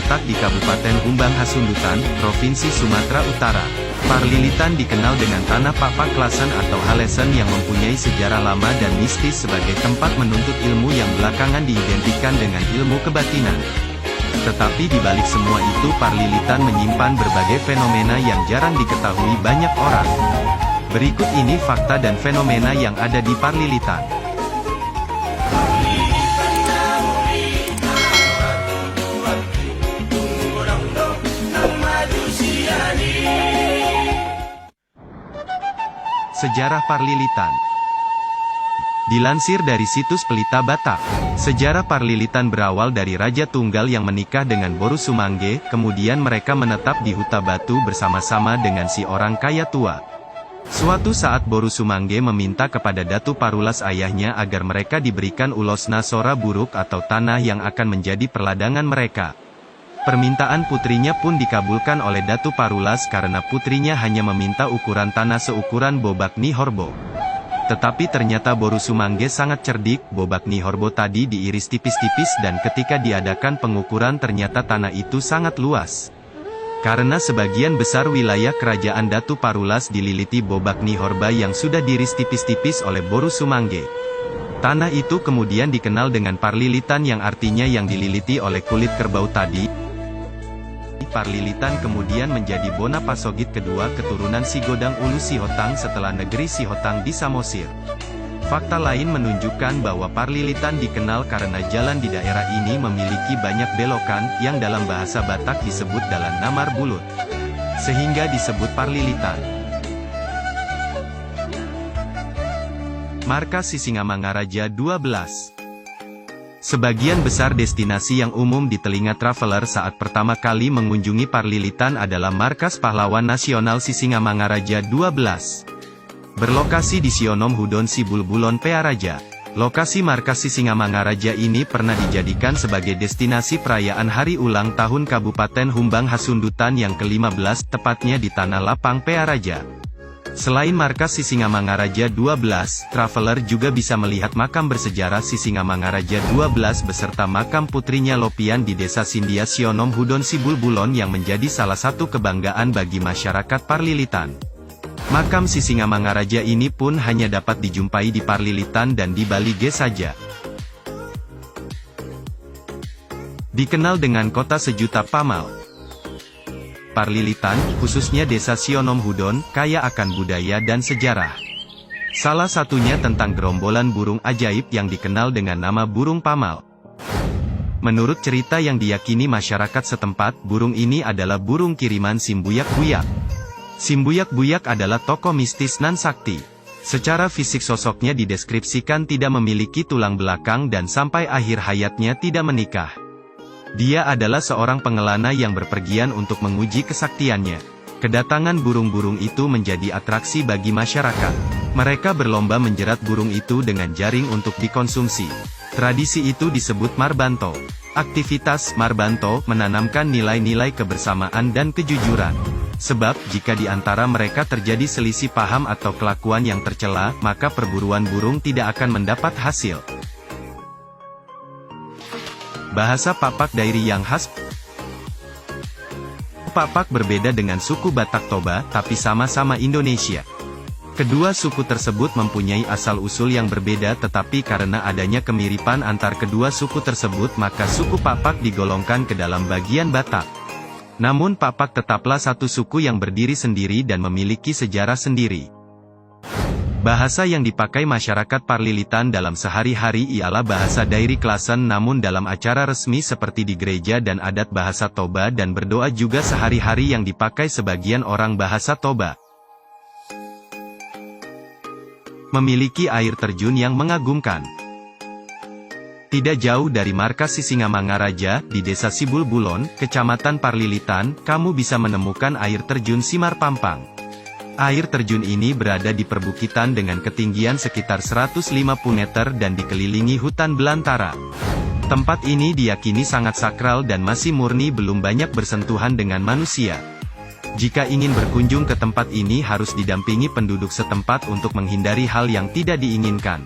terletak di Kabupaten Humbang Hasundutan, Provinsi Sumatera Utara. Parlilitan dikenal dengan tanah Papak Klasen atau Halesen yang mempunyai sejarah lama dan mistis sebagai tempat menuntut ilmu yang belakangan diidentikan dengan ilmu kebatinan. Tetapi di balik semua itu Parlilitan menyimpan berbagai fenomena yang jarang diketahui banyak orang. Berikut ini fakta dan fenomena yang ada di Parlilitan. Sejarah Parlilitan. Dilansir dari situs Pelita Batak, sejarah Parlilitan berawal dari Raja Tunggal yang menikah dengan Boru Sumangge, kemudian mereka menetap di Huta Batu bersama-sama dengan si orang kaya tua. Suatu saat Boru Sumangge meminta kepada Datu Parulas ayahnya agar mereka diberikan Ulosna Sora Buruk atau tanah yang akan menjadi perladangan mereka. Permintaan putrinya pun dikabulkan oleh Datu Parulas karena putrinya hanya meminta ukuran tanah seukuran Bobak Nihorbo. Tetapi ternyata Boru Sumangge sangat cerdik, Bobak Nihorbo tadi diiris tipis-tipis dan ketika diadakan pengukuran ternyata tanah itu sangat luas. Karena sebagian besar wilayah kerajaan Datu Parulas dililiti Bobak Nihorba yang sudah diiris tipis-tipis oleh Boru Sumangge. Tanah itu kemudian dikenal dengan Parlilitan yang artinya yang dililiti oleh kulit kerbau tadi. Parlilitan kemudian menjadi Bona Pasogit kedua keturunan Sigodang Ulu Sihotang setelah negeri Sihotang di Samosir. Fakta lain menunjukkan bahwa Parlilitan dikenal karena jalan di daerah ini memiliki banyak belokan, yang dalam bahasa Batak disebut dalan namar bulut. Sehingga disebut Parlilitan. Markas Sisingamangaraja 12. Sebagian besar destinasi yang umum di telinga traveler saat pertama kali mengunjungi Parlilitan adalah Markas Pahlawan Nasional Sisingamangaraja 12. Berlokasi di Sionom Hudon Sibulbulon Pearaja. Lokasi markas Sisingamangaraja ini pernah dijadikan sebagai destinasi perayaan hari ulang tahun Kabupaten Humbang Hasundutan yang ke-15, tepatnya di Tanah Lapang Pearaja. Selain markas Sisingamangaraja 12, traveler juga bisa melihat makam bersejarah Sisingamangaraja 12 beserta makam putrinya Lopian di Desa Sindia Sionom Hudon Sibulbulon yang menjadi salah satu kebanggaan bagi masyarakat Parlilitan. Makam Sisingamangaraja ini pun hanya dapat dijumpai di Parlilitan dan di Bali G saja. Dikenal dengan kota sejuta pamal. Parlilitan, khususnya Desa Sionom Hudon, kaya akan budaya dan sejarah. Salah satunya tentang gerombolan burung ajaib yang dikenal dengan nama burung pamal. Menurut cerita yang diyakini masyarakat setempat, burung ini adalah burung kiriman Simbuyak-Buyak. Simbuyak-Buyak adalah tokoh mistis nan sakti. Secara fisik sosoknya dideskripsikan tidak memiliki tulang belakang dan sampai akhir hayatnya tidak menikah. Dia adalah seorang pengelana yang berpergian untuk menguji kesaktiannya. Kedatangan burung-burung itu menjadi atraksi bagi masyarakat. Mereka berlomba menjerat burung itu dengan jaring untuk dikonsumsi. Tradisi itu disebut Marbanto. Aktivitas Marbanto menanamkan nilai-nilai kebersamaan dan kejujuran. Sebab, jika di antara mereka terjadi selisih paham atau kelakuan yang tercela, maka perburuan burung tidak akan mendapat hasil. Bahasa Papak Dairi yang khas. Papak berbeda dengan suku Batak Toba, tapi sama-sama Indonesia. Kedua suku tersebut mempunyai asal-usul yang berbeda tetapi karena adanya kemiripan antar kedua suku tersebut maka suku Papak digolongkan ke dalam bagian Batak. Namun Papak tetaplah satu suku yang berdiri sendiri dan memiliki sejarah sendiri. Bahasa yang dipakai masyarakat Parlilitan dalam sehari-hari ialah bahasa Dairi Klasen namun dalam acara resmi seperti di gereja dan adat bahasa Toba dan berdoa juga sehari-hari yang dipakai sebagian orang bahasa Toba. Memiliki air terjun yang mengagumkan. Tidak jauh dari markas Sisingamangaraja, di Desa Sibulbulon, Kecamatan Parlilitan, kamu bisa menemukan air terjun Simar Pampang. Air terjun ini berada di perbukitan dengan ketinggian sekitar 150 meter dan dikelilingi hutan belantara. Tempat ini diyakini sangat sakral dan masih murni belum banyak bersentuhan dengan manusia. Jika ingin berkunjung ke tempat ini harus didampingi penduduk setempat untuk menghindari hal yang tidak diinginkan.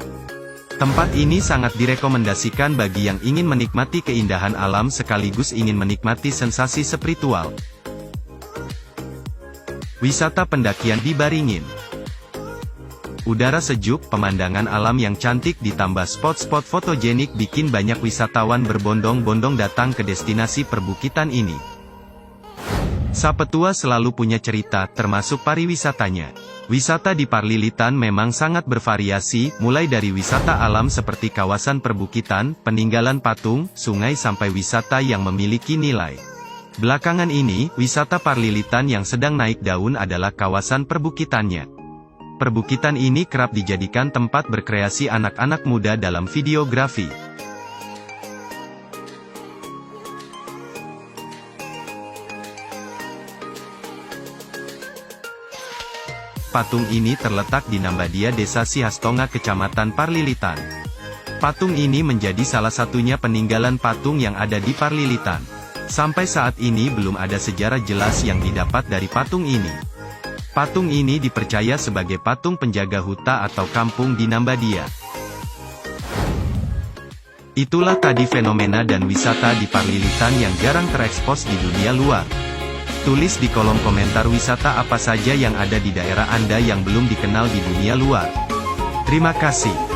Tempat ini sangat direkomendasikan bagi yang ingin menikmati keindahan alam sekaligus ingin menikmati sensasi spiritual. Wisata pendakian di Baringin. Udara sejuk, pemandangan alam yang cantik ditambah spot-spot fotogenik bikin banyak wisatawan berbondong-bondong datang ke destinasi perbukitan ini. Sapetua selalu punya cerita, termasuk pariwisatanya. Wisata di Parlilitan memang sangat bervariasi, mulai dari wisata alam seperti kawasan perbukitan, peninggalan patung, sungai sampai wisata yang memiliki nilai. Belakangan ini, wisata Parlilitan yang sedang naik daun adalah kawasan perbukitannya. Perbukitan ini kerap dijadikan tempat berkreasi anak-anak muda dalam videografi. Patung ini terletak di Nambadia Desa Sihastonga Kecamatan Parlilitan. Patung ini menjadi salah satunya peninggalan patung yang ada di Parlilitan. Sampai saat ini belum ada sejarah jelas yang didapat dari patung ini. Patung ini dipercaya sebagai patung penjaga huta atau kampung di Nambadia. Itulah tadi fenomena dan wisata di Parlilitan yang jarang terekspos di dunia luar. Tulis di kolom komentar wisata apa saja yang ada di daerah Anda yang belum dikenal di dunia luar. Terima kasih.